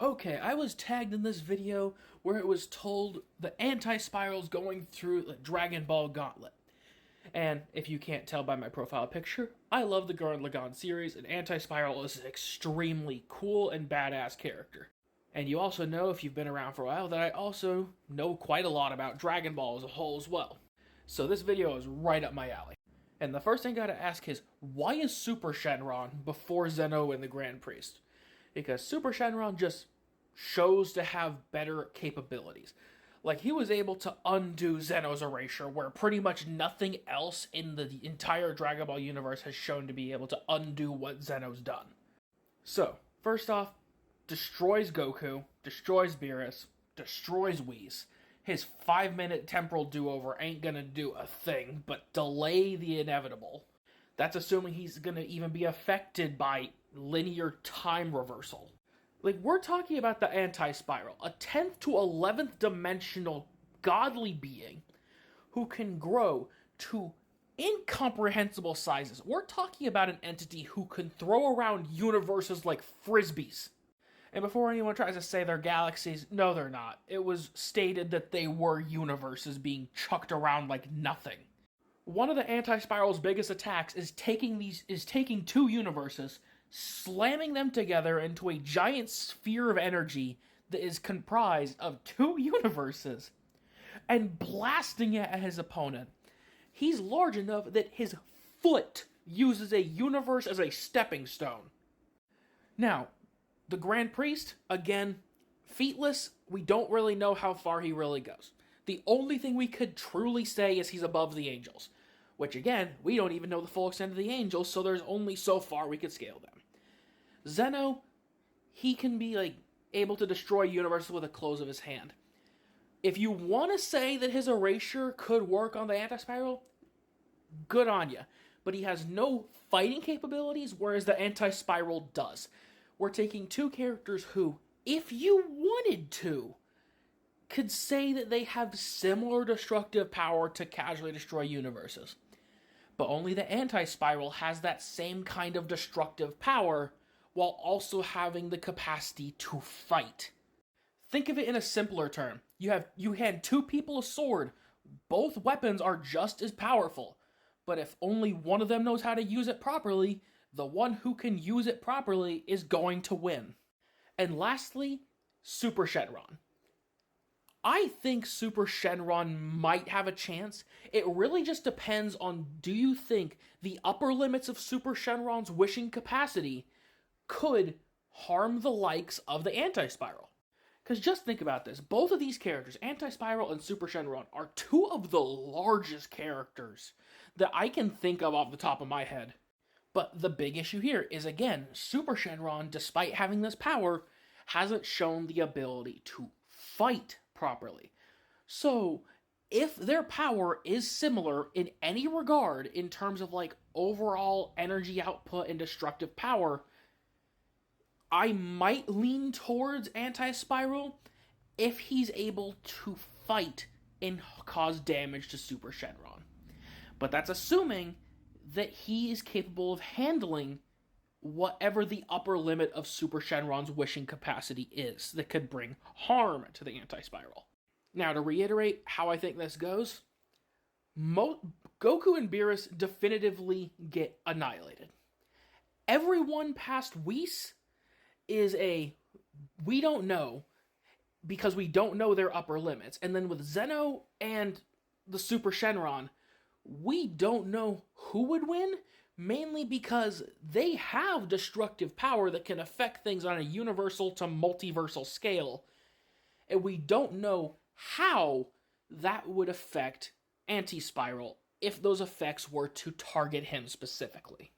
Okay, I was tagged in this video where it was told the anti-spiral's going through the Dragon Ball Gauntlet. And if you can't tell by my profile picture, I love the Gurren Lagann series, and Anti-Spiral is an extremely cool and badass character. And you also know, if you've been around for a while, that I also know quite a lot about Dragon Ball as a whole as well. So this video is right up my alley. And the first thing I gotta ask is, why is Super Shenron before Zeno and the Grand Priest? Because Super Shenron just shows to have better capabilities. Like, he was able to undo Zeno's erasure, where pretty much nothing else in the entire Dragon Ball universe has shown to be able to undo what Zeno's done. So, first off, destroys Goku, destroys Beerus, destroys Whis. His 5-minute temporal do-over ain't gonna do a thing but delay the inevitable. That's assuming he's gonna even be affected by linear time reversal. Like, we're talking about the anti-spiral, a 10th to 11th dimensional godly being who can grow to incomprehensible sizes. We're talking about an entity who can throw around universes like frisbees. And before anyone tries to say they're galaxies, no, they're not. It was stated that they were universes being chucked around like nothing. One of the anti-spiral's biggest attacks is taking two universes, slamming them together into a giant sphere of energy that is comprised of two universes, and blasting it at his opponent. He's large enough that his foot uses a universe as a stepping stone. Now, the Grand Priest, again, featless. We don't really know how far he really goes. The only thing we could truly say is he's above the angels, which, again, we don't even know the full extent of the angels, so there's only so far we could scale them. Zeno, he can be, able to destroy universes with a close of his hand. If you want to say that his erasure could work on the anti-spiral, good on you. But he has no fighting capabilities, whereas the anti-spiral does. We're taking two characters who, if you wanted to, could say that they have similar destructive power to casually destroy universes. But only the anti-spiral has that same kind of destructive power, while also having the capacity to fight. Think of it in a simpler term. You hand two people a sword. Both weapons are just as powerful. But if only one of them knows how to use it properly, the one who can use it properly is going to win. And lastly, Super Shenron. I think Super Shenron might have a chance. It really just depends on, do you think the upper limits of Super Shenron's wishing capacity could harm the likes of the anti-spiral? Because just think about this. Both of these characters, Anti-Spiral and Super Shenron, are two of the largest characters that I can think of off the top of my head. But the big issue here is, again, Super Shenron, despite having this power, hasn't shown the ability to fight properly. So, if their power is similar in any regard in terms of, overall energy output and destructive power, I might lean towards Anti-Spiral if he's able to fight and cause damage to Super Shenron. But that's assuming that he is capable of handling whatever the upper limit of Super Shenron's wishing capacity is that could bring harm to the anti-spiral. Now, to reiterate how I think this goes, Goku and Beerus definitively get annihilated. Everyone past Whis is we don't know, because we don't know their upper limits. And then with Zeno and the Super Shenron, we don't know who would win, mainly because they have destructive power that can affect things on a universal to multiversal scale, and we don't know how that would affect Anti-Spiral if those effects were to target him specifically.